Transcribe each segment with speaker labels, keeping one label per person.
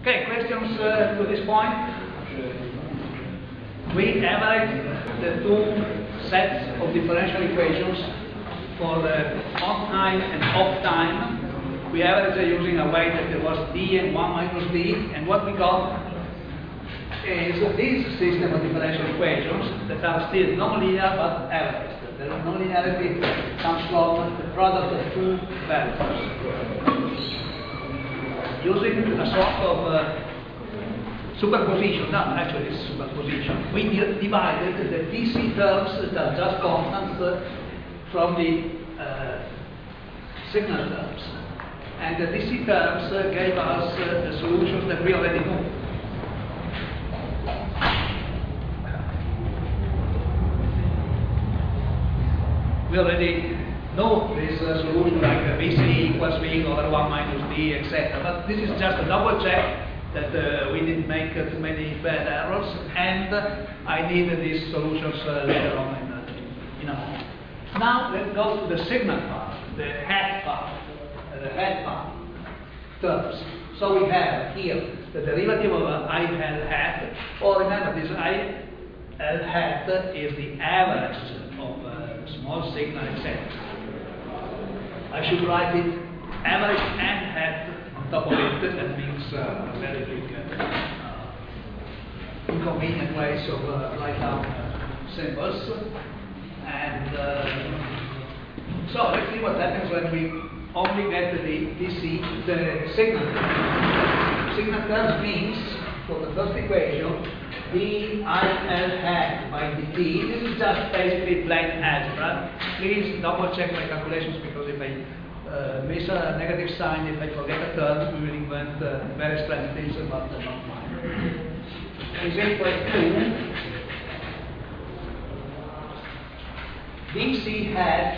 Speaker 1: Okay, questions to this point? We average the two sets of differential equations for the on time and off time. We average using a way that there was d and 1 minus d, and what we got is this system of differential equations that are still nonlinear but averaged. The nonlinearity comes from the product of two values. Using a sort of superposition, not actually it's superposition, we divided the DC terms that are just constants from the signal terms. And the DC terms gave us the solutions that we already know. We already know this solution like VC equals V over 1 minus D, etc. But this is just a double check that we didn't make too many bad errors, and I need these solutions later on in a moment. Now let's go to the signal part, the hat part terms. So we have here the derivative of IL hat, or remember this IL hat is the average of small signal, etc. I should write it average and hat on top of it. That means a very big inconvenient ways of write down symbols. And so let's see what happens when we only get the signal term. Signal terms means, for the first equation, dIL hat by dt. This is just basically plain algebra. Please double check my calculations, because if I miss a negative sign, if I forget a term, we will invent very strange things about the not mine. Is equal to dc hat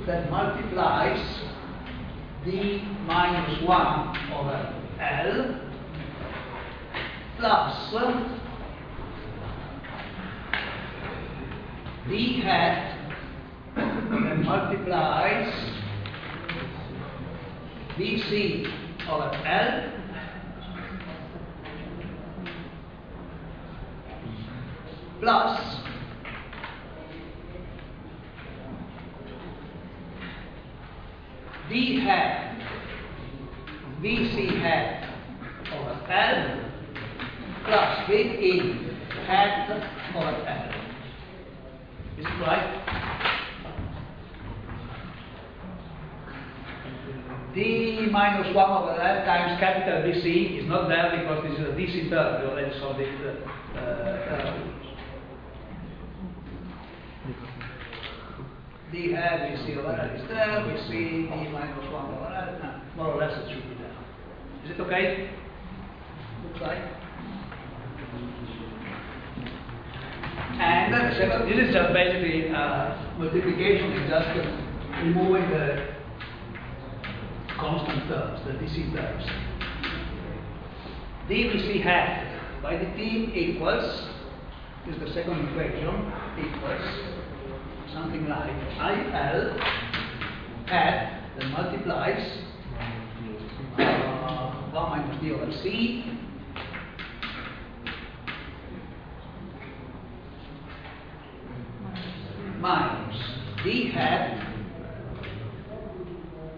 Speaker 1: that multiplies d minus 1 over L plus d hat that multiplies dc over L plus d hat vc hat over L plus big E hat over L. Is it right? D minus 1 over L times capital VC is not there because this is a DC term. We already saw this D hat VC over L is there. We see D minus 1 over L. No, more or less it should be there. Is it okay? Looks like. And the second, this is just basically multiplication, is just removing the constant terms, the DC terms. dVc hat by dt equals, is the second equation, equals something like IL hat that multiplies 1 minus d over c minus d hat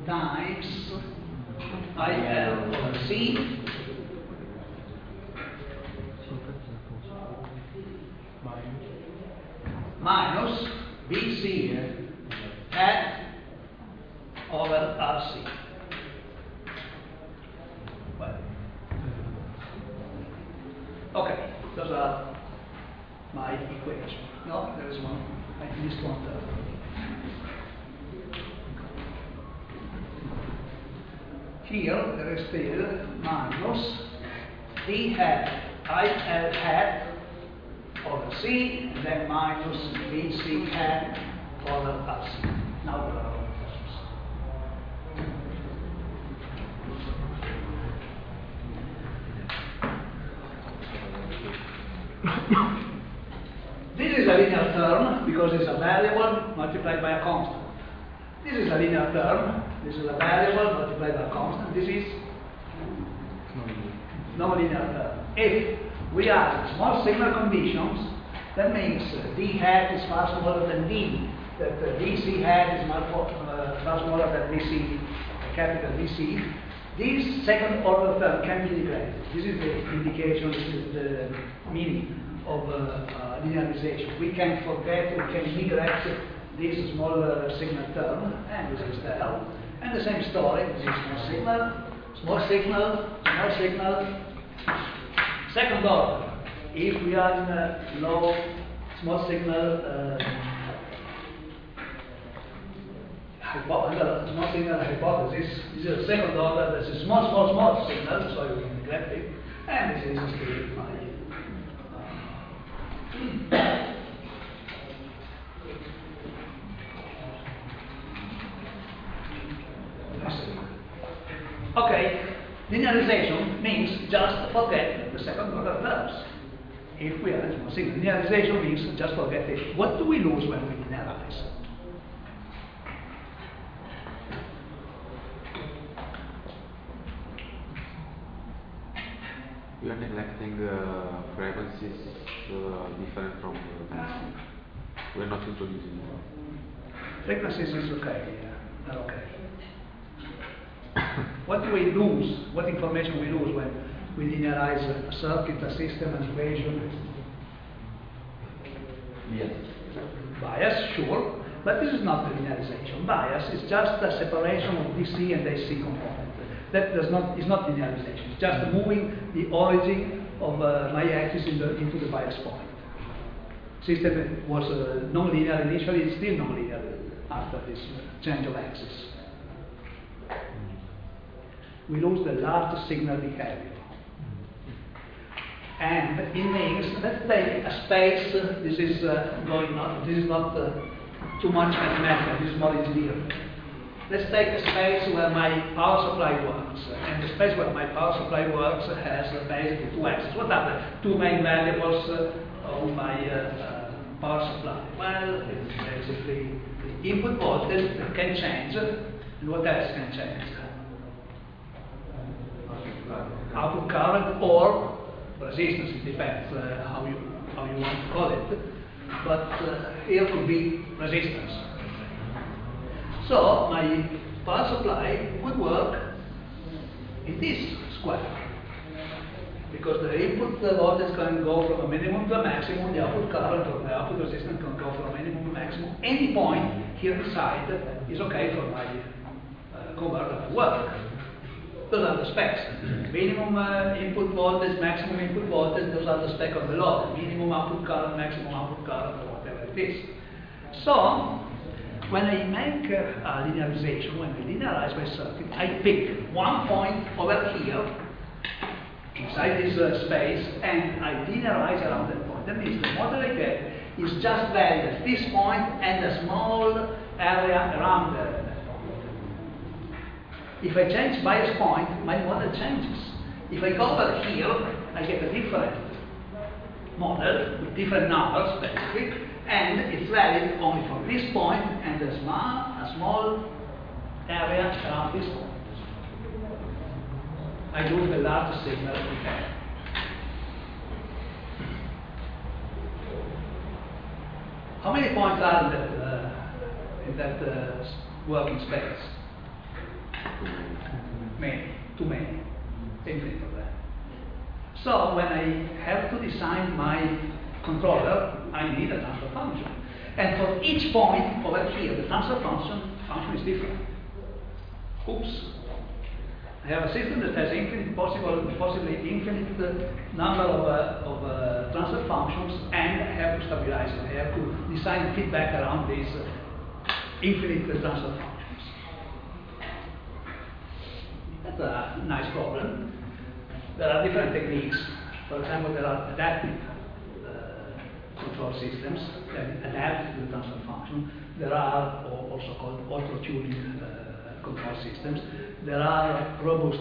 Speaker 1: times IL over C minus BC hat over RC. Well, okay, those are my equations. No, there is one. I missed one term. Here there is still minus d hat IL hat over C, and then minus BC hat over RC. Now there are all terms. This is a linear term because it's a variable multiplied by a constant. This is a linear term. This is a variable multiplied by a constant. This is non-linear term. If we add small signal conditions, that means d hat is far smaller than d, that dc hat is far smaller than dc, capital DC. This second order term can be neglected. This is the indication, this is the meaning of linearization. We can forget, we can neglect this small signal term, and this is there. And the same story, this is small signal, small signal, small signal. Second order, if we are in a low small signal small signal hypothesis, this is a second order, this is small signal, so you can neglect it. And this is still my okay, linearization means just forget the second order terms. If we are small signal, linearization means just forget it. What do we lose when we linearize?
Speaker 2: We are neglecting frequencies different from density. We are not introducing them.
Speaker 1: Frequencies is okay, yeah, okay. What do we lose? What information we lose when we linearize a circuit, a system, an equation?
Speaker 2: Yes.
Speaker 1: Bias, sure, but this is not the linearization. Bias is just a separation of DC and AC component. That is not linearization. It's just moving the origin of my axis into the bias point. System was non-linear initially, it's still non-linear after this change of axis. We lose the large signal behavior. And it means, let's take a space, this is going on, this is not too much mathematical, this is more engineering. Let's take a space where my power supply works, and the space where my power supply works has basically two axes. What are the two main variables of my power supply? Well, it's basically the input voltage that can change, and what else can change? Output current or resistance, it depends how you want to call it, but here could be resistance. So my power supply would work in this square, because the input voltage can go from a minimum to a maximum, the output current or the output resistance can go from a minimum to a maximum. Any point here inside is okay for my converter to work. Those are the specs. Minimum input voltage, maximum input voltage, those are the specs of the load. Minimum output current, maximum output current, or whatever it is. So, when I make a linearization, when I linearize my circuit, I pick one point over here, inside this space, and I linearize around that point. That means the model I get is just valid at this point and a small area around that point. If I change bias point, my model changes. If I go over here, I get a different model with different numbers, basically, and it's valid only for this point and a small area around this point. I lose the largest signal we have. How many points are in that working space? Many, too many, infinite of them. So when I have to design my controller, I need a transfer function. And for each point over here, the transfer function is different. Oops. I have a system that has infinite possibly infinite number of transfer functions, and I have to stabilize it. I have to design feedback around these infinite transfer functions. That's a nice problem. There are different techniques. For example, there are adaptive control systems that adapt to the transfer function. There are also called auto-tuning control systems. There are robust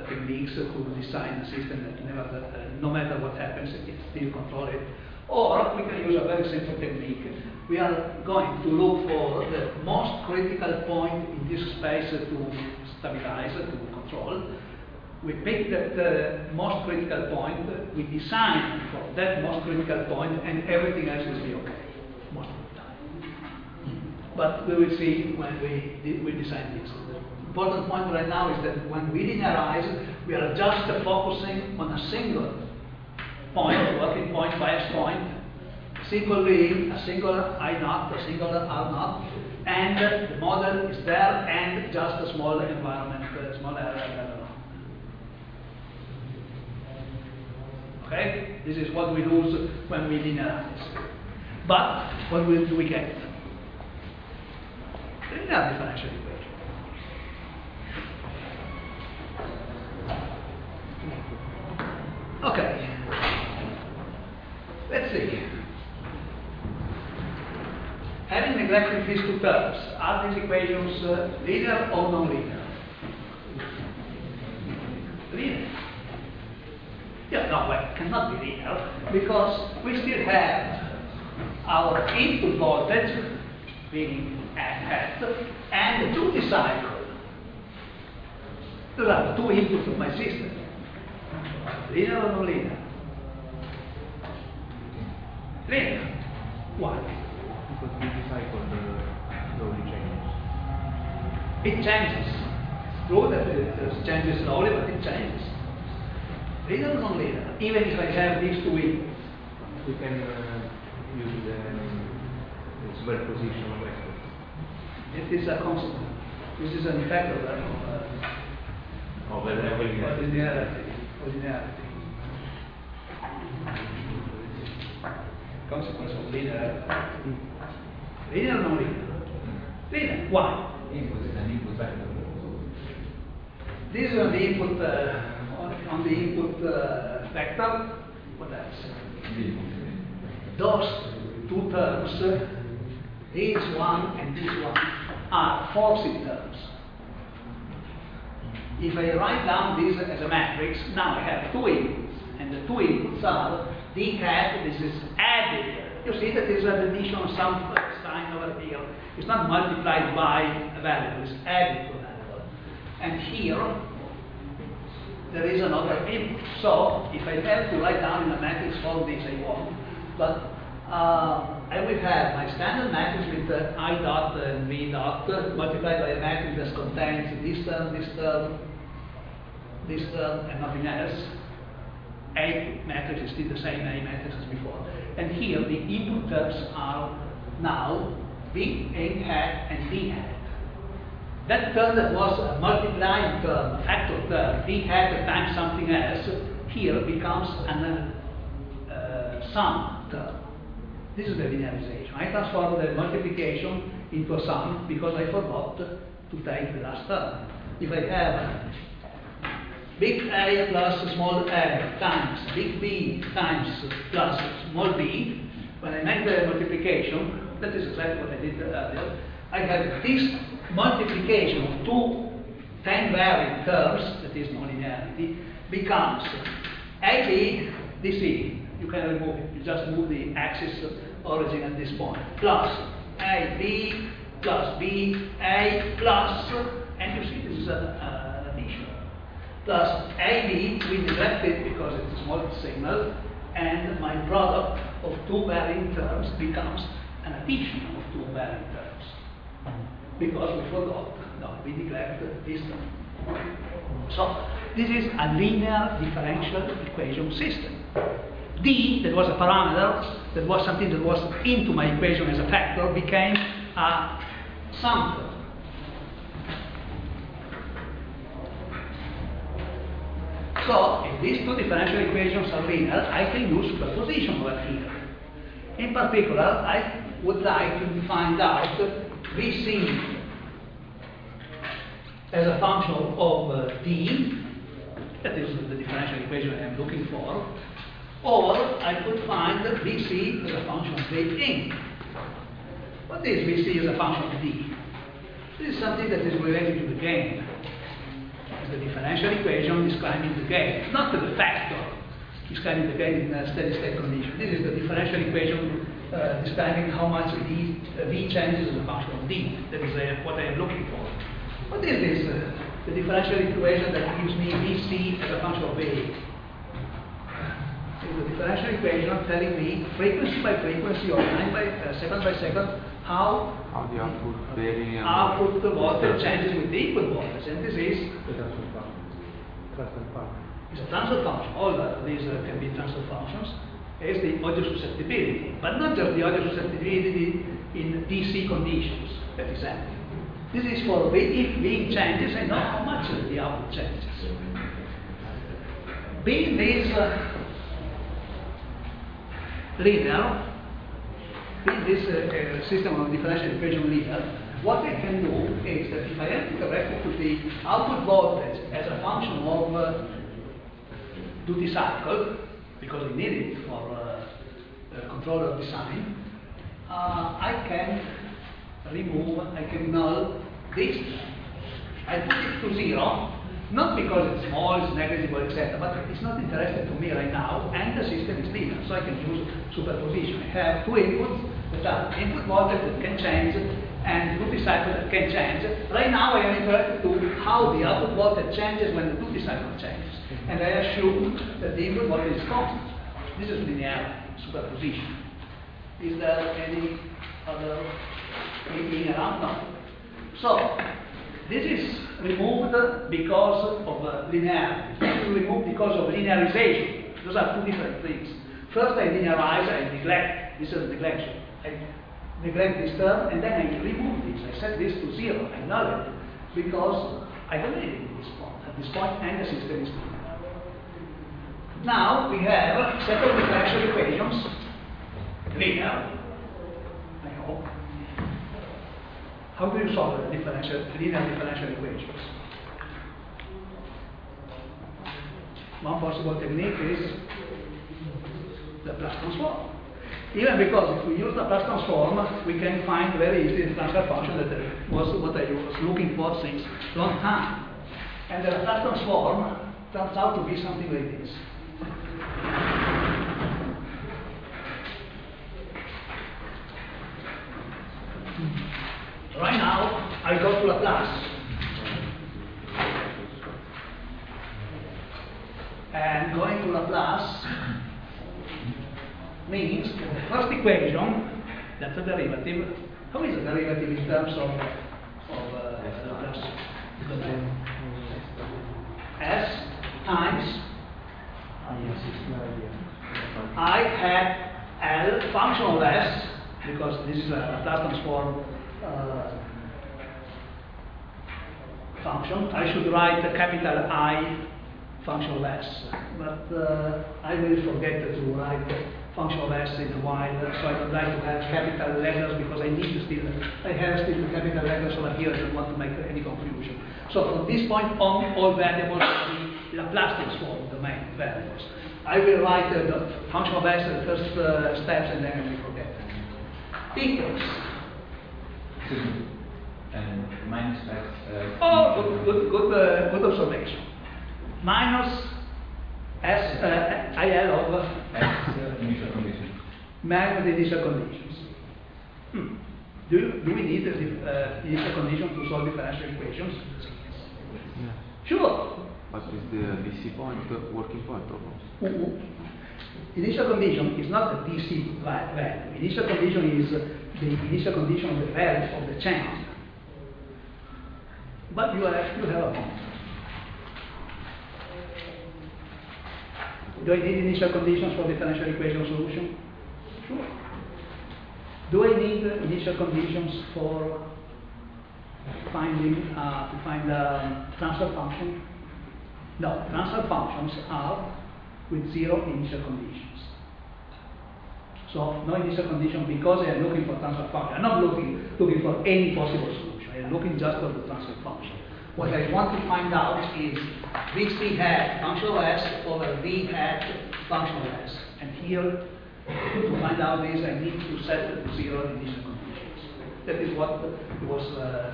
Speaker 1: techniques to design a system that no matter what happens, it can still control it. Or we can use a very simple technique. We are going to look for the most critical point in this space to stabilize, to control. We pick that most critical point, we design for that most critical point, and everything else will be okay, most of the time. But we will see when we design this. The important point right now is that when we linearize, we are just focusing on a single point, working point, bias point, single V, a single I naught, a single R naught, and the model is there, and just a small environment, small area. Okay? This is what we lose when we linearize. But what do we get? Linear differential equation. Okay. Let's see. Having neglected these two terms, are these equations linear or non-linear? Linear. Yeah, no, well, it cannot be linear, because we still have our input voltage, being at, and the duty cycle. Those are the two inputs of my system. Linear or non-linear? Linear. Why?
Speaker 3: Because duty cycle slowly changes.
Speaker 1: It changes. It's true that it changes slowly, but it changes. Linear or non-linear? Even if I have these two inputs.
Speaker 3: We can use the superposition method.
Speaker 1: It is a constant. This is an effect of linearity. Consequence of linearity. Linear or non-linear? Linear. Why?
Speaker 4: Input is an input vector.
Speaker 1: This is on the input on the input vector. What else? Those two terms, this one and this one, are forced terms. If I write down this as a matrix, now I have two inputs, and the two inputs are d hat, this is added. You see that there is an addition of some sign over here. It's not multiplied by a variable, it's added to a variable. And here, there is another input. So, if I have to write down in a matrix form this, I won't. But I will have my standard matrix with I dot and V dot multiplied by a matrix that contains this term, this term, this term, and nothing else. A matrix is still the same A matrix as before. And here the input terms are now B, A hat, and D hat. That term that was a multiplying term, a factor term, B hat times something else, here becomes a sum term. This is the linearization. I transform the multiplication into a sum because I forgot to take the last term. If I have big A plus small a times big B times plus small b, when I make the multiplication, that is exactly what I did earlier, I have this multiplication of two 10-variant terms, that is nonlinearity, becomes AB, DC. You can remove it, you just move the axis origin at this point, plus AB plus B, A plus, and you see this is an addition. Plus AB, we neglect it because it's a small signal, and my product of two varying terms becomes an addition of two varying terms. Because we forgot, no, we neglect this term. So, this is a linear differential equation system. D, that was a parameter, that was something that was into my equation as a factor, became a sum term. So, if these two differential equations are linear, I can use superposition over here. In particular, I would like to find out Vc as a function of d, that is the differential equation I am looking for, or I could find Vc as a function of d. What is Vc as a function of d? This is something that is related to the gain. The differential equation describing the gain, not the factor describing the gain in a steady state condition. This is the differential equation describing how much V changes as a function of d. That is what I am looking for. What is this the differential equation that gives me Vc as a function of A. It's the differential equation telling me frequency by frequency or time by second by second how
Speaker 2: the output vary and
Speaker 1: output voltage changes with the input voltage, and this is it's a transfer function. All these can be transfer functions. Is the audio susceptibility, but not just the audio susceptibility in DC conditions. That is empty. This is for if V changes, I know how much the output changes. Being this linear, being this system of differential equation linear, what I can do is that if I am interested to the output voltage as a function of duty cycle, because we need it for controller design, I can null this. I put it to 0, not because it's small, it's negligible, etc., but it's not interested to me right now, and the system is linear, so I can use superposition. I have two inputs that are input voltage that can change, and duty cycle that can change. Right now I am interested to how the output voltage changes when the duty cycle changes. And I assume that the input voltage is constant. This is linear superposition. Is there any other linear out? No. So, this is removed because of linearity. This is removed because of linearization. Those are two different things. First I linearize, I neglect. This is neglection. I neglect this term, and then I remove this. I set this to 0. I null it because I don't need it at this point. At this point, and the system is linear. Now we have a set of differential equations, linear, I hope. How do you solve linear differential equations? One possible technique is the Laplace transform. Even because if we use the Laplace transform, we can find very easily the transfer function that was what I was looking for since a long time. And the Laplace transform turns out to be something like this. Right now, I go to Laplace. And going to Laplace means that the first equation, that's a derivative. How is a derivative in terms of Laplace? S times I had L function of S, because this is a Laplace transform function. I should write a capital I function of S, but I will forget to write function of S in a while, so I don't like to have capital letters because I need to I have still the capital letters over here. I don't want to make any confusion. So from this point on, all variables will be Laplace transform domain variables. I will write the function of S at the first steps, and then I will forget it. Equals.
Speaker 4: And minus x.
Speaker 1: Good observation. Minus S IL of
Speaker 4: X initial condition.
Speaker 1: minus the initial conditions. Do we need the initial condition to solve differential equations?
Speaker 2: yeah.
Speaker 1: Sure.
Speaker 2: But is the DC point working point almost?
Speaker 1: Initial condition is not the DC value. Initial condition is the initial condition of the value of the change. But you have a point. Do I need initial conditions for differential equation solution? Sure. Do I need initial conditions for finding to find a transfer function? No, transfer functions are with 0 initial conditions. So no initial condition because I am looking for transfer function. I'm not looking for any possible solution. I am looking just for the transfer function. What I want to find out is VC hat function of S over V hat function of S. And here, to find out this, I need to set it to 0 initial conditions. That is what it was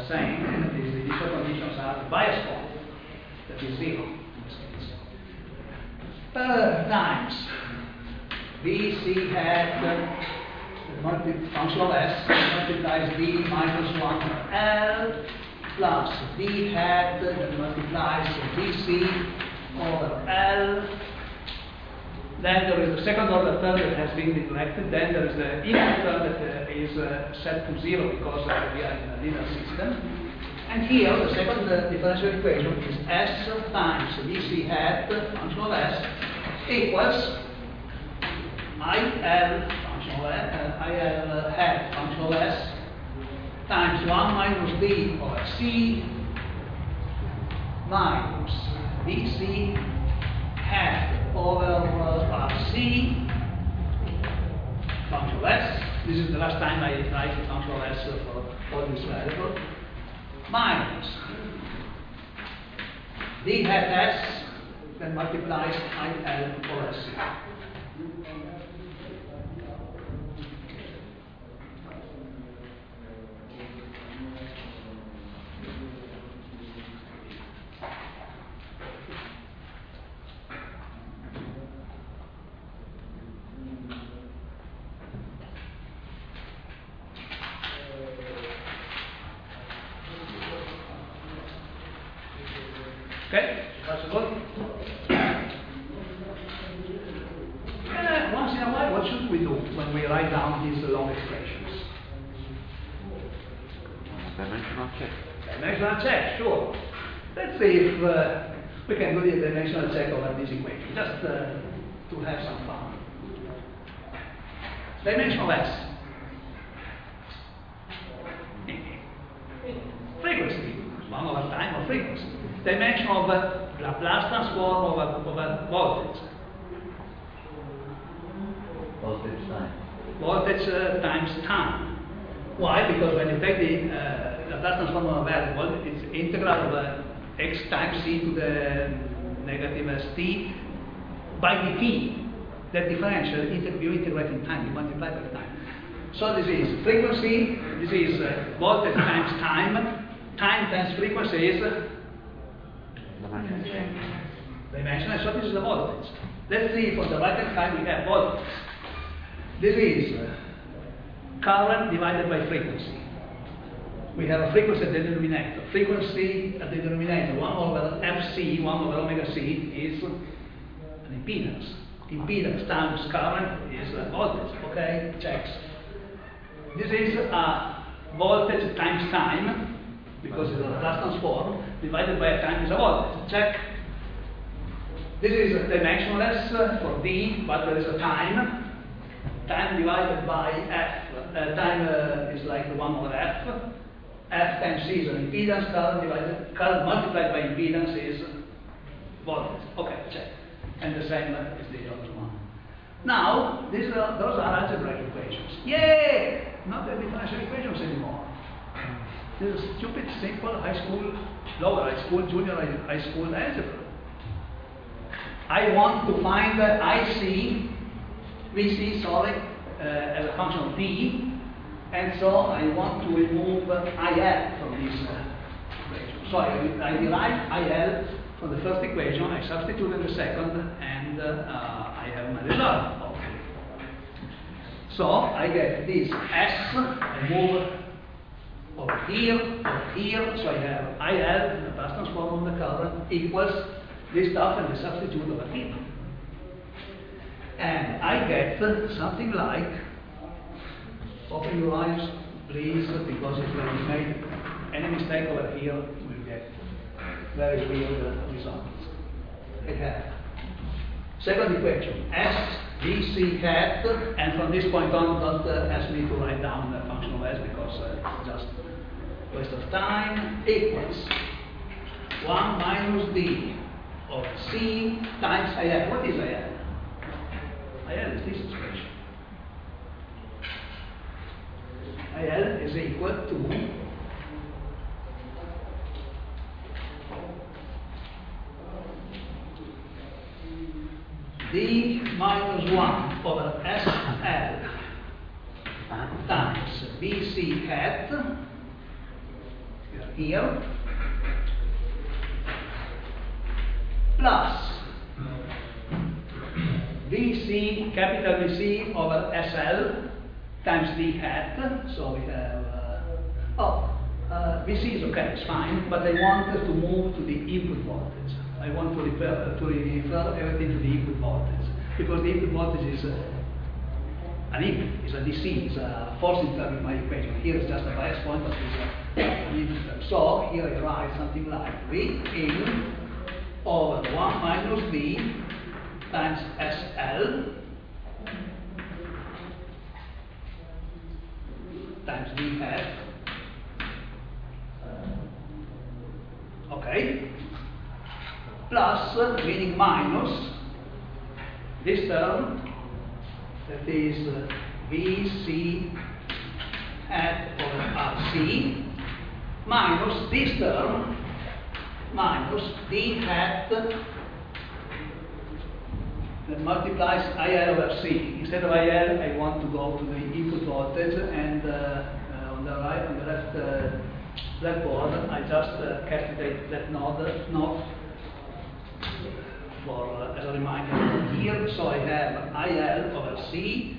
Speaker 1: saying. The initial conditions are the bias point, that is 0 in this case. Times VC hat function of S multiplies V minus 1 L plus d hat that multiplies dc over L. Then there is the second order term that has been neglected. Then there is the input term that is set to 0 because we are in a linear system. And here the second differential equation is S times dc hat function of S equals IL function of S, IL hat function of S times 1 minus d over c minus dc hat over c function of S. This is the last time I write the function of S for this variable. Minus d hat S that multiplies IL over C. Okay, that's good. Once in a while, what should we do when we write down these long expressions?
Speaker 2: Dimensional check.
Speaker 1: Dimensional check, sure. Let's see if we can do the dimensional check over this equation, just to have some fun. Dimension of S. Frequency, 1 over time or frequency. Dimension of Laplace transform over voltage.
Speaker 4: Voltage time.
Speaker 1: Voltage times time. Why? Because when you take the Laplace transform of a variable, it's integral of x times c to the negative st by dt. That differential you integrate in time, you multiply by time. So this is frequency, this is voltage times time, time times frequency is dimension. So this is the voltage. Let's see, for the right hand side we have voltage. This is current divided by frequency. We have a frequency at the denominator. Frequency at the denominator, 1 over fc, 1 over omega c, is an impedance. Impedance times current is voltage. Okay, checks. This is voltage times time, because it's a Laplace transform, divided by a time is a voltage. Check. This is dimensionless for d, but there is a time. Time divided by f. Time is like 1 over f. F times c is an impedance. Current multiplied by impedance is voltage. Okay, check. And the same is the other one. Now, those are algebraic equations. Yay! Not the differential equations anymore. This is stupid, simple high school, lower high school, junior high school algebra. I want to find VC, sorry, as a function of d, and so I want to remove IL from this equation. So I derive IL from the first equation, I substitute in the second, and I have my result. Okay. So I get this S, I move over here, so I have IL, the Laplace transform of the current, equals this stuff and the substitute over here. And I get something like, open your eyes, please, because if you made any mistake over here, we'll get very weird results. I have second equation, S dc hat, and from this point on, don't ask me to write down the function of S because it's just a waste of time, equals 1 minus d of c times IL. What is IL? IL is this expression. IL is equal to d minus 1 over SL times bc hat here plus VC, capital VC over SL times d hat. So we have VC is okay, it's fine, but I want to move to the input voltage. I want to refer everything to the input voltage, because the input voltage is an input, is a DC, is a forcing term in my equation. Here it's just a bias point, but it's an input term. So here I write something like V in over 1 minus D times SL times D hat. Okay, plus, meaning minus, this term, that is VC hat over RC, minus this term, minus D hat that multiplies IL over C. Instead of IL, I want to go to the input voltage, and on the right, on the left blackboard, I just castigate that node for as a reminder here. So I have IL over C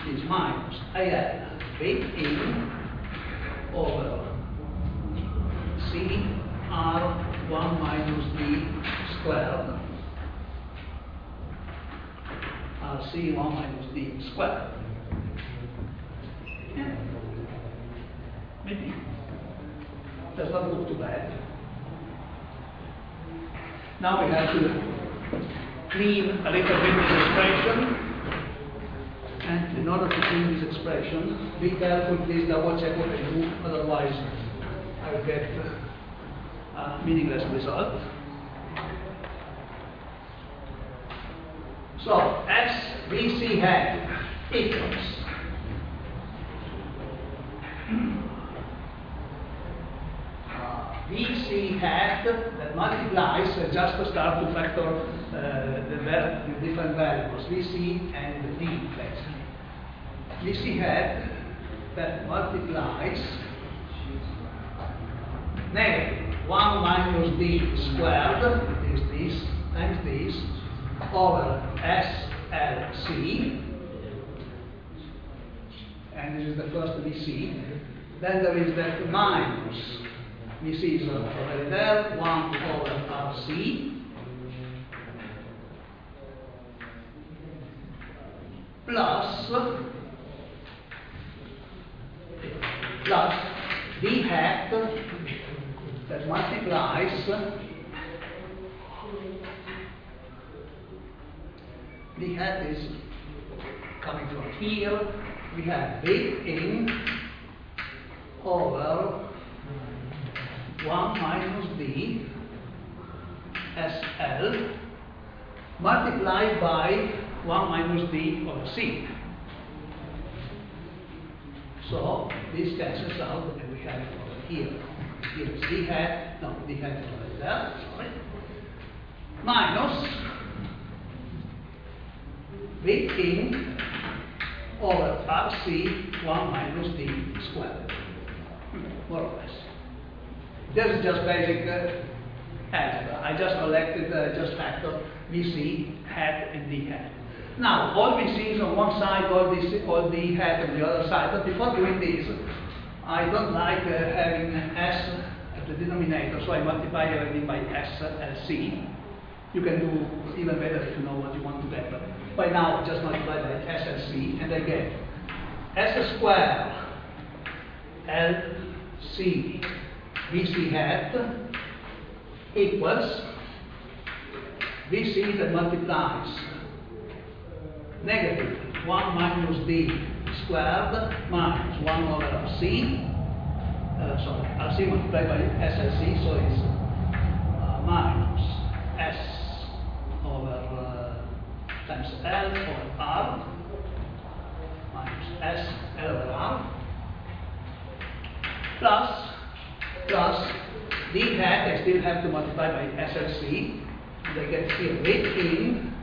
Speaker 1: is minus IL V in over C R 1 minus D squared RC 1 minus D squared. Yeah. Maybe. Does not look too bad. Now we have to clean a little bit this expression. And in order to clean this expression, be careful, please double check what I do, otherwise I will get a meaningless result. So SVC hat equals VC hat that multiplies, just to start to factor the different variables, VC and D, basically. VC hat that multiplies negative 1 minus D squared, it is this, times this, over SLC, and this is the first VC. Then there is that minus VC is already there, 1 over RC, plus D hat that multiplies D hat is coming from here. We have V in over 1 minus D SL multiplied by 1 minus D over C. So this cancels out, and we have it over here. Here is D hat, no, D hat is over there, sorry. Minus V in over RC 1 minus D squared. More or less. This is just basic algebra. I just collected, just factored VC hat and D hat. Now, all VC is on one side, all D hat on the other side. But before doing this, I don't like having S at the denominator, so I multiply everything by SLC. You can do even better if you know what you want to get. But by now, I just multiply by SLC, and I get S squared LC VC hat equals VC that multiplies negative 1 minus D squared minus 1 over RC, sorry, RC multiplied by SLC, so it's minus S over times L over R minus S L over R plus D hat, I still have to multiply by SLC, and I get here V in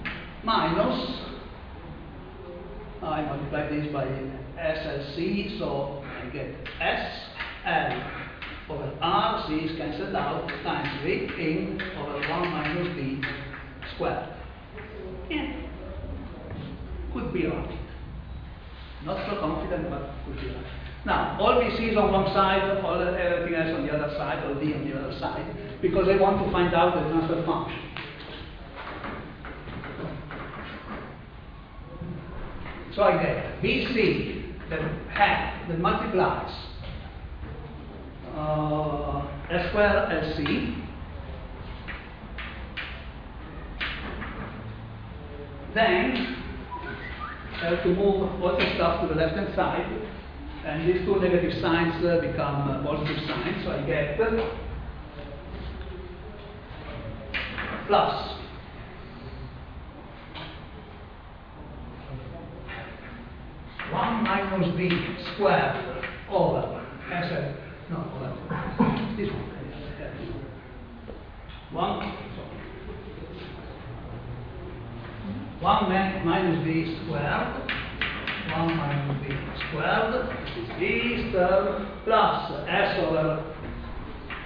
Speaker 1: minus, I multiply this by SLC, so I get SL over R, C is cancelled out, times V in over 1 minus D squared. Yeah. Could be right. Not so confident, but could be right. Now, all BC is on one side, everything else on the other side, or D on the other side, because I want to find out the transfer function. So I get BC that multiplies S square LC, then I have to move all the stuff to the left hand side, and these two negative signs become positive signs, so I get plus one minus b squared over S, no, over this one. One minus b squared, 1 minus b squared, is plus s over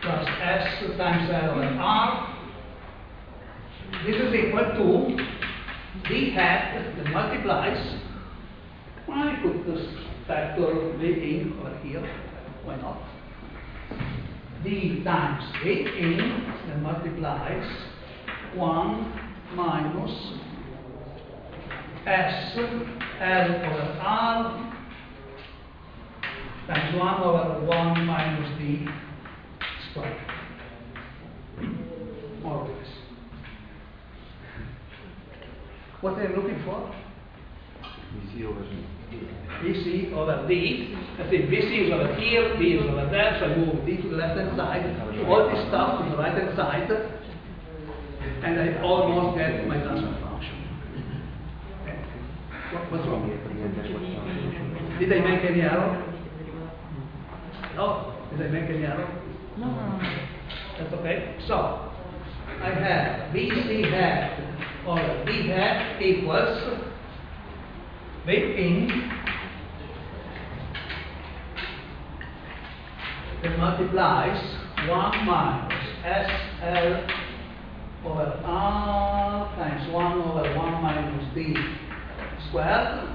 Speaker 1: plus s times L over r. This is equal to d hat that multiplies. I put this factor v in over here, why not? D times v in that multiplies 1 minus S L over R times 1 over 1 minus D squared. More or less. What are you looking for?
Speaker 2: BC over D.
Speaker 1: BC over D. I think BC is over here, D is over there, so I move D to the left hand side, all this stuff to the right hand side, and I almost get my transfer function. Okay. What's wrong? Did I make any error? No? Did I make any error?
Speaker 5: No.
Speaker 1: That's okay. So, I have BC hat over D hat equals V in that multiplies 1 minus SL over R times 1 over 1 minus D squared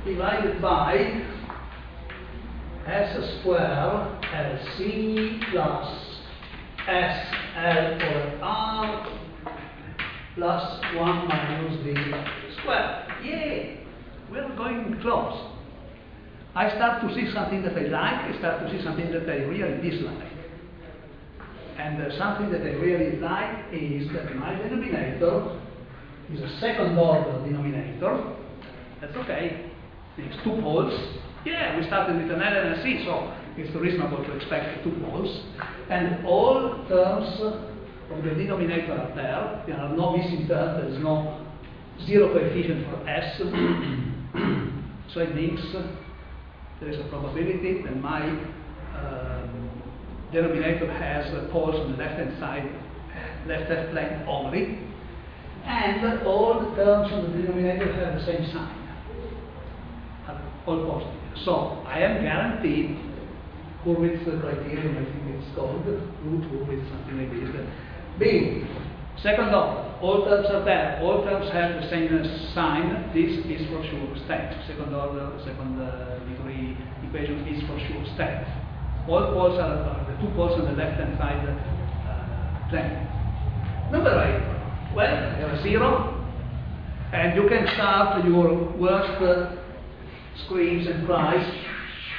Speaker 1: divided by S square LC plus SL over R plus 1 minus D squared. Yay! We're going close. I start to see something that I like, I start to see something that I really dislike. And something that I really like is that my denominator is a second order denominator. That's okay. It's two poles. Yeah, we started with an L and a C, so it's reasonable to expect two poles. And all terms of the denominator are there. There are no missing terms. There is no zero coefficient for S. So it means there is a probability that my denominator has poles on the left hand side, left hand plane only, and all the terms on the denominator have the same sign, all positive. So I am guaranteed Hurwitz criterion, I think it's called, Hurwitz, something like this. B, second order, all terms are there, all terms have the same sign. This is for sure stacked. Second order, second degree equation is for sure stacked. All poles are the two poles on the left hand side plane. Number 8, well, you have a 0, and you can start your worst screams and cries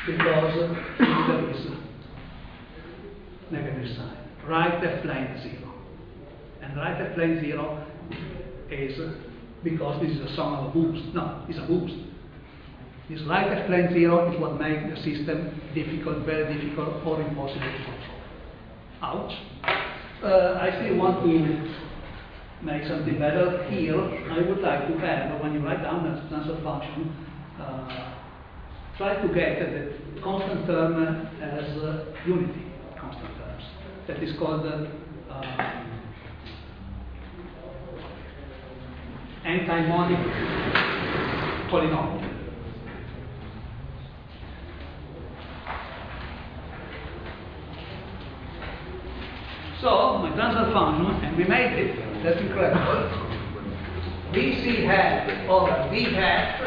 Speaker 1: because there is negative sign. Right at plane 0. And right at plane 0 is because this is a sum of a boost. No, it's a boost. This right at plane 0 is what makes the system difficult, very difficult, or impossible to control. Ouch. I still want to make something better here. I would like to have, when you write down the transfer function, try to get the constant term as unity constant terms. That is called anti-monic polynomial. So, my transfer function, and we made it, that's incredible. dc hat over d hat,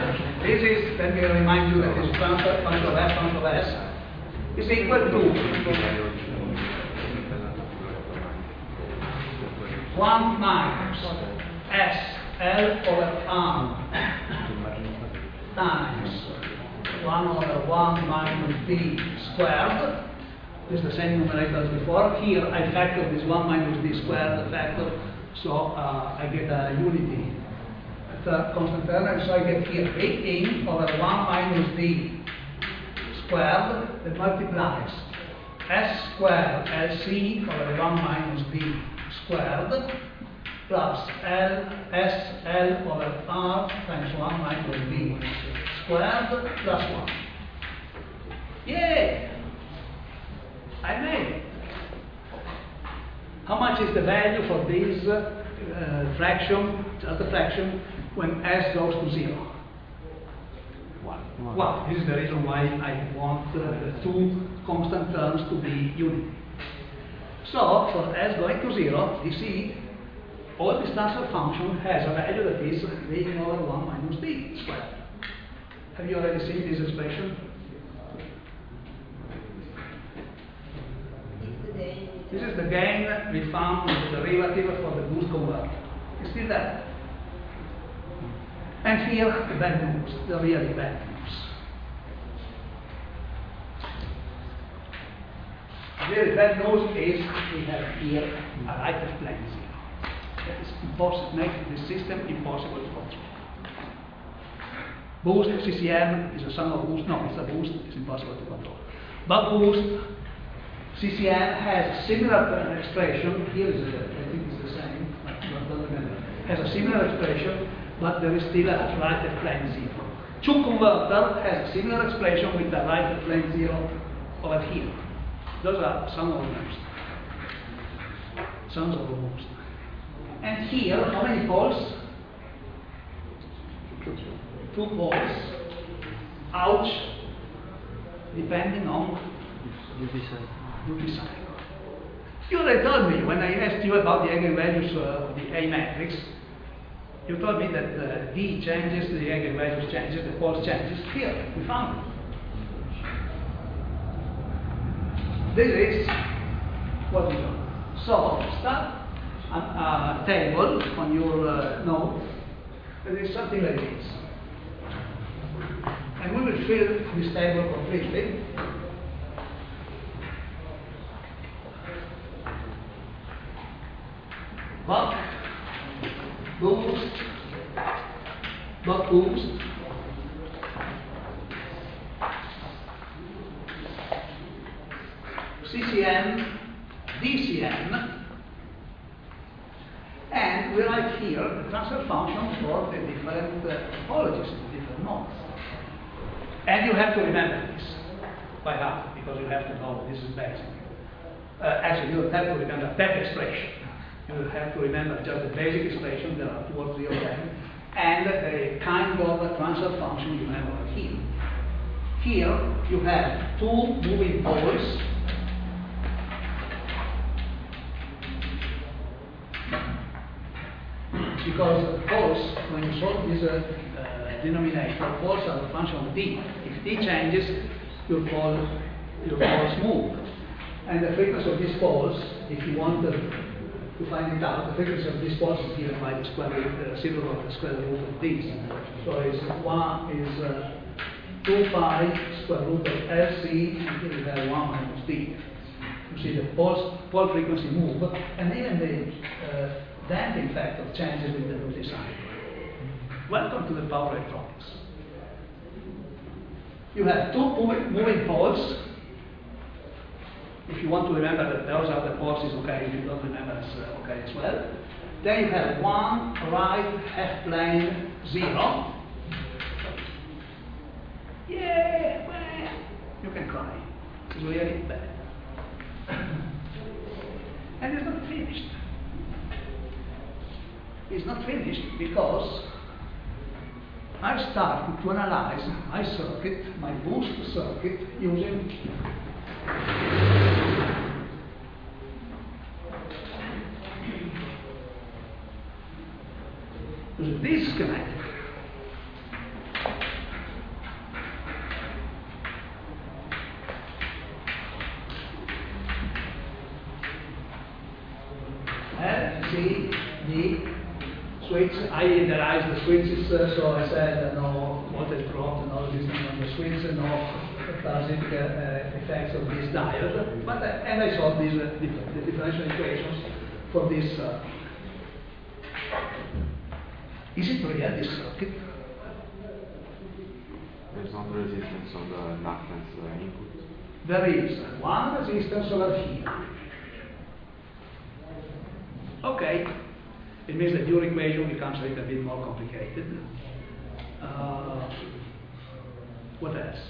Speaker 1: this is, let me remind you that this function of S is equal to 1 minus SL over R times 1 over 1 minus d squared. This is the same numerator as before. Here I factor this 1 minus d squared, the factor, so I get a unity at a constant term, and so I get here 18 over 1 minus d squared that multiplies S squared LC over 1 minus d squared plus SL over R times 1 minus d squared plus 1. Yay! I made it. How much is the value for this fraction, just a fraction, when S goes to 0? 1. Well, this is the reason why I want the two constant terms to be unity. So, for S going to 0, you see, all this transfer function has a value that is 18 over 1 minus d squared. Have you already seen this expression? This is the gain we found with the derivative for the boost converter. It's still there. And here, the bad news, the really bad news. The really bad news is we have here a right of plane zero. That is impossible, makes this system impossible to control. Boost, CCM is a sum of boost, no, it's a boost, it's impossible to control. But boost, CCM has a similar expression, here is I think it's the same, but don't remember, has a similar expression, but there is still a right of plane zero. Chu converter has a similar expression with the right of plane zero over here. Those are sum of boost. Sums of boost. And here, how many poles? 2 poles. Ouch. Depending on duty cycle. You already told me when I asked you about the eigenvalues of the A matrix, you told me that D changes, the eigenvalues changes, the poles changes. Here, we found it. This is what we do. So, start a table on your note. There is something like this. And we will fill this table completely. Buck, boost, CCM, DCM, and we write here the transfer function for the different topologies, the different nodes. And you have to remember this by heart, because you have to know this is basic. Actually, you don't have to remember that expression. You will have to remember just the basic expression, there are 2 or 3 of them, and the kind of transfer function you have over here. Here you have 2 moving poles, because poles, when you solve this denominator, poles are a function of d. If d changes, your poles move. And the frequency of these poles, if you want to find it out, the frequency of these poles is given by the square root, zero of the square root of this. So it's 2 pi square root of LC, and here we have 1 minus d. You see the pole frequency move, and even the damping factor changes with the duty cycle. Welcome to the power electronics. You have 2 moving poles. If you want to remember that those are the poles, it's okay. If you don't remember, it's okay as well. Then you have 1 right half plane 0. Yeah, well, you can cry. It's really bad. And it's not finished. It's not finished because I started to analyze my circuit, my boost circuit, using using this schematic. And see the switch, I linearized the switches, so I said no voltage drop, no resistance on the switch, no parasitic effects of this diode, but and I solved these the differential equations for this. Is it real, this circuit?
Speaker 2: There's not resistance on the inductance input.
Speaker 1: There is one resistance over here. Okay, it means that your equation becomes a little bit more complicated. What else?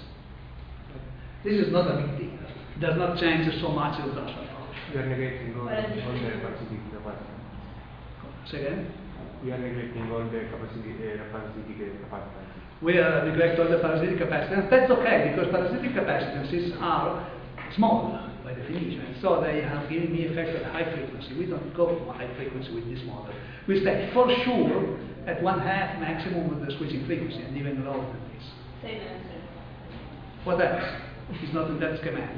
Speaker 1: This is not a big deal. It does not change so much the transfer function.
Speaker 3: We are negating all the parasitic capacitance.
Speaker 1: Say again?
Speaker 3: We are neglecting all the parasitic capacitance.
Speaker 1: We neglect all the parasitic capacitance. That's okay, because parasitic capacitances are small by definition. So they have given me effect at high frequency. We don't go to high frequency with this model. We stay for sure at 1/2 maximum of the switching frequency, and even lower than this.
Speaker 5: Same answer.
Speaker 1: What else? It's not in that schematic.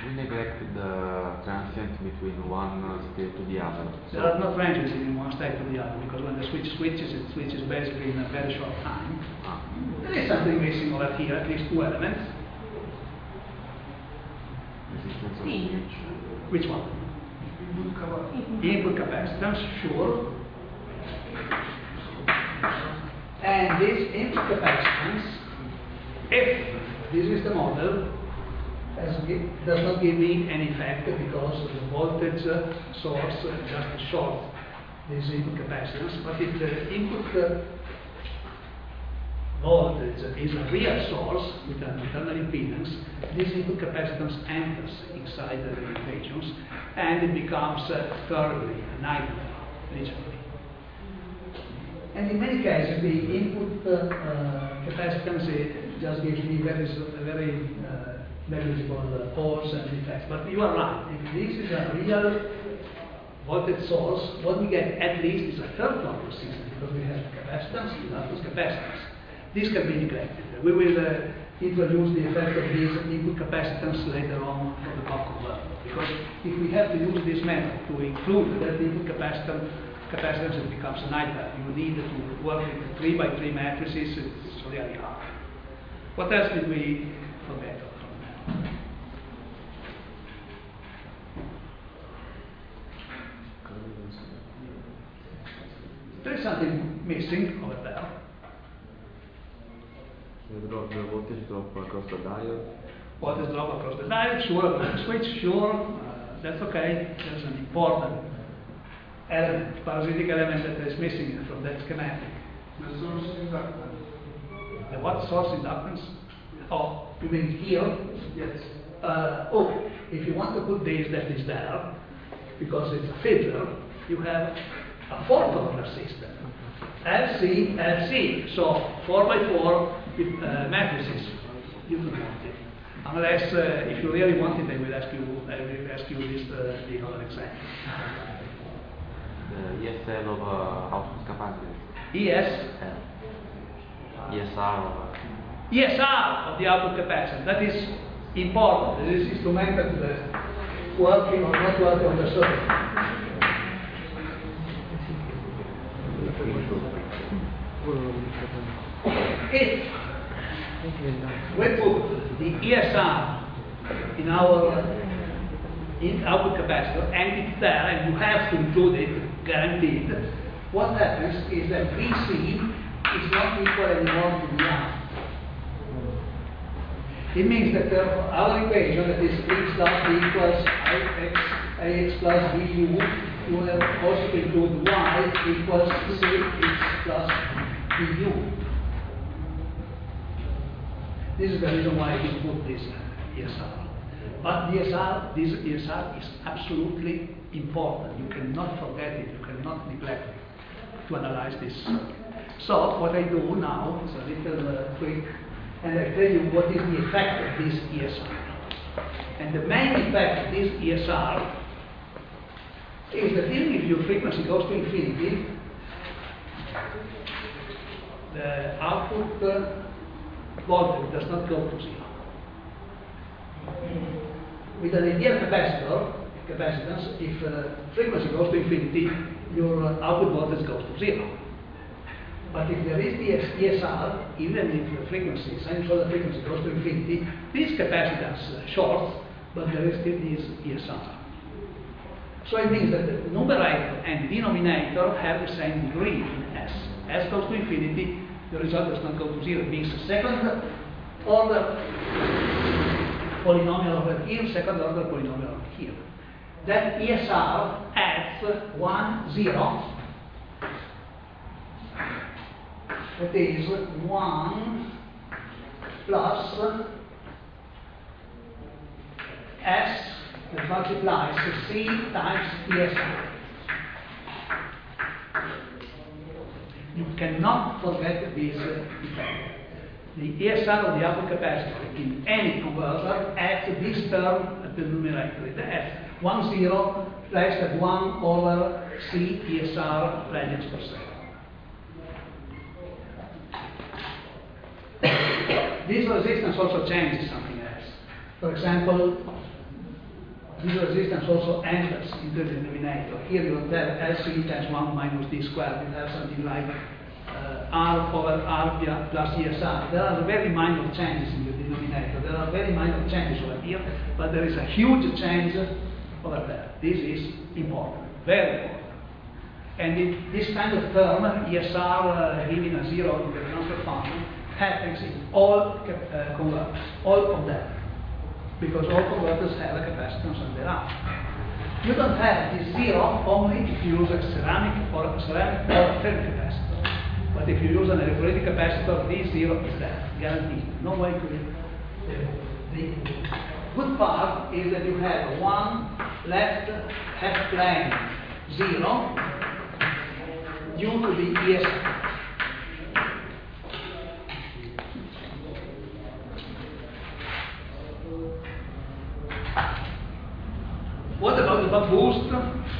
Speaker 2: We neglected the transient between one state to the other.
Speaker 1: There are no transients in one state to the other, because when the switch switches, it switches basically in a very short time. There is something missing over here, at least 2 elements.
Speaker 2: Resistance of
Speaker 5: P.
Speaker 2: which?
Speaker 1: Which one? Input capacitance, sure. And this input capacitance, if this is the model, does not give me any effect because the voltage source just short this input capacitance. But if the input voltage is a real source with an internal impedance, this input capacitance enters inside the equations and it becomes thirdly a nightmare, literally. And in many cases, the input capacitance just gives me very negligible pulse and effects. But you are right. If this is a real voltage source, what we get at least is a third order resistance, because we have capacitance, inductance, capacitance. This can be neglected. We will introduce the effect of this input capacitance later on for the Buck converter. Because if we have to use this method to include that input capacitance, it becomes a nightmare. You need to work with 3x3 matrices. It's really hard. What else did we forget? There is something missing over there.
Speaker 2: The voltage drop across the diode.
Speaker 1: Voltage drop across the diode, sure. Switch, sure. That's okay. There's an important element, parasitic element that is missing from that schematic.
Speaker 6: The source inductance.
Speaker 1: The what source inductance? Oh, you mean here?
Speaker 6: Yes.
Speaker 1: If you want to put this that is there, because it's a filter, you have a fourth order system. LC, LC. So 4x4 matrices. You don't want it. Unless, if you really want it, I will ask you this the other example.
Speaker 2: The ESR of output capacitance.
Speaker 1: ES?
Speaker 2: ESR of
Speaker 1: ESR of the output capacitance. That is important. This is instrumental to the working or not working of the circuit. If we put the ESR in our output capacitor and it's there and you have to include it, guaranteed, what happens is that VC is not equal anymore to the R. It means that our equation, that is x dot equals AX plus BU, you have also to include y equals CX plus BU. This is the reason why we put this ESR. But this ESR is absolutely important. You cannot forget it, you cannot neglect it to analyze this circuit. So what I do now is a little trick, and I tell you what is the effect of this ESR. And the main effect of this ESR is that even if your frequency goes to infinity, the output voltage does not go to 0. With an ideal capacitance, if frequency goes to infinity, your output voltage goes to 0. But if there is the ESR, even if the frequency, sinusoidal frequency goes to infinity, this capacitance shorts, but there is still this ESR. So it means that the numerator and denominator have the same degree in S. S goes to infinity, the result does not go to 0. It means second order polynomial over here, second order polynomial over here. That ESR adds 1, 0. That is 1 plus S that multiplies C times ESR. You cannot forget this effect. The ESR of the output capacitor in any converter adds this term at the numerator. It adds 1, 0 placed at 1 over C ESR radians per second. This resistance also changes something else. For example, this resistance also enters into the denominator. Here you don't have LC times 1 minus d squared. You have something like R over R plus ESR. There are very minor changes in the denominator. There are very minor changes over here, but there is a huge change over there. This is important, very important. And this kind of term, ESR giving a 0 in the transfer function, happens in all converters, all of them. Because all converters have a capacitance on their own. You don't have this 0 only if you use a ceramic or ferric capacitor. But if you use an electrolytic capacitor, this 0 is there, guaranteed. No way to the good part is that you have one left half plane 0 due to the ESR. What about the buck boost?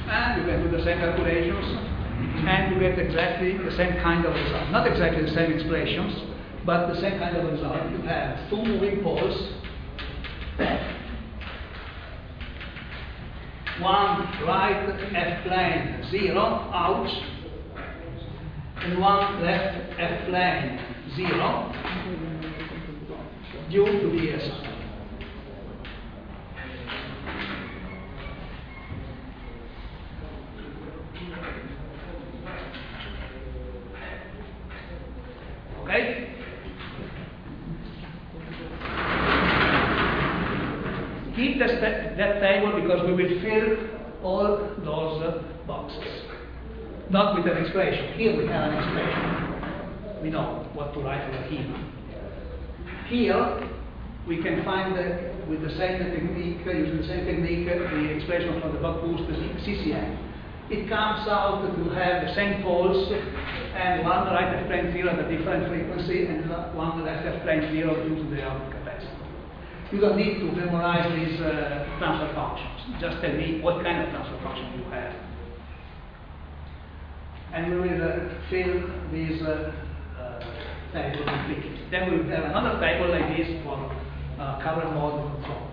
Speaker 1: And you can do the same calculations, and you get exactly the same kind of result. Not exactly the same expressions, but the same kind of result. You have two moving poles, one right F plane 0 out, and one left F plane 0 due to the ESR. Okay? Keep that table because we will fill all those boxes. Not with an expression. Here we have an expression. We know what to write over here. Here we can find with the same technique, using the same technique, the expression for the buck boost CCM. It comes out to have the same poles and one right half plane 0 at a different frequency and one left half plane 0 due to the output capacity. You don't need to memorize these transfer functions. Just tell me what kind of transfer function you have. And we will fill this table completely. Then we will have another table like this for current mode control.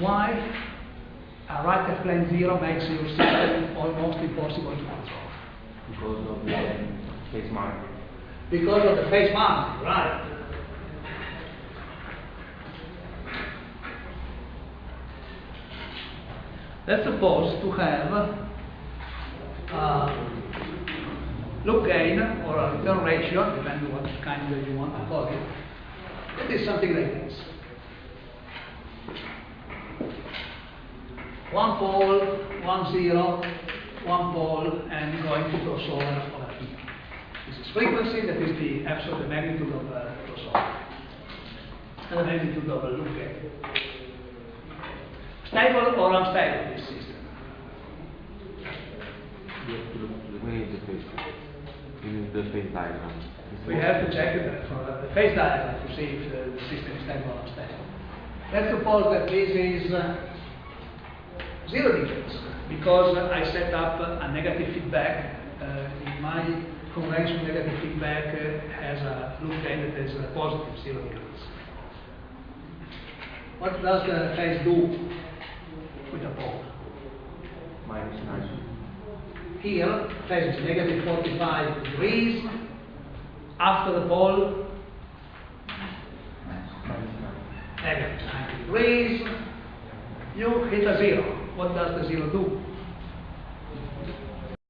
Speaker 1: Why a right half plane 0 makes your system almost impossible to control?
Speaker 3: Because of the phase mark.
Speaker 1: Because of the phase mark, right. Let's suppose to have loop gain or a return ratio, depending on what kind you want to call it. It is something like this. One pole, 1, 0, one pole, and going to crossover over here. This is frequency, that is the absolute magnitude of crossover, and the magnitude of loop gain. Stable or unstable, this system?
Speaker 2: We need the phase. We need the phase diagram.
Speaker 1: We have to check it for the phase diagram to see if the system is stable or unstable. Let's suppose that this is 0 digits, because I set up a negative feedback in my convention, negative feedback has a look at it as a positive 0 degrees. What does the phase do with the pole?
Speaker 3: Minus 9.
Speaker 1: Here, phase is negative 45 degrees. After the pole, negative 90 degrees. You hit a 0. What does the 0 do?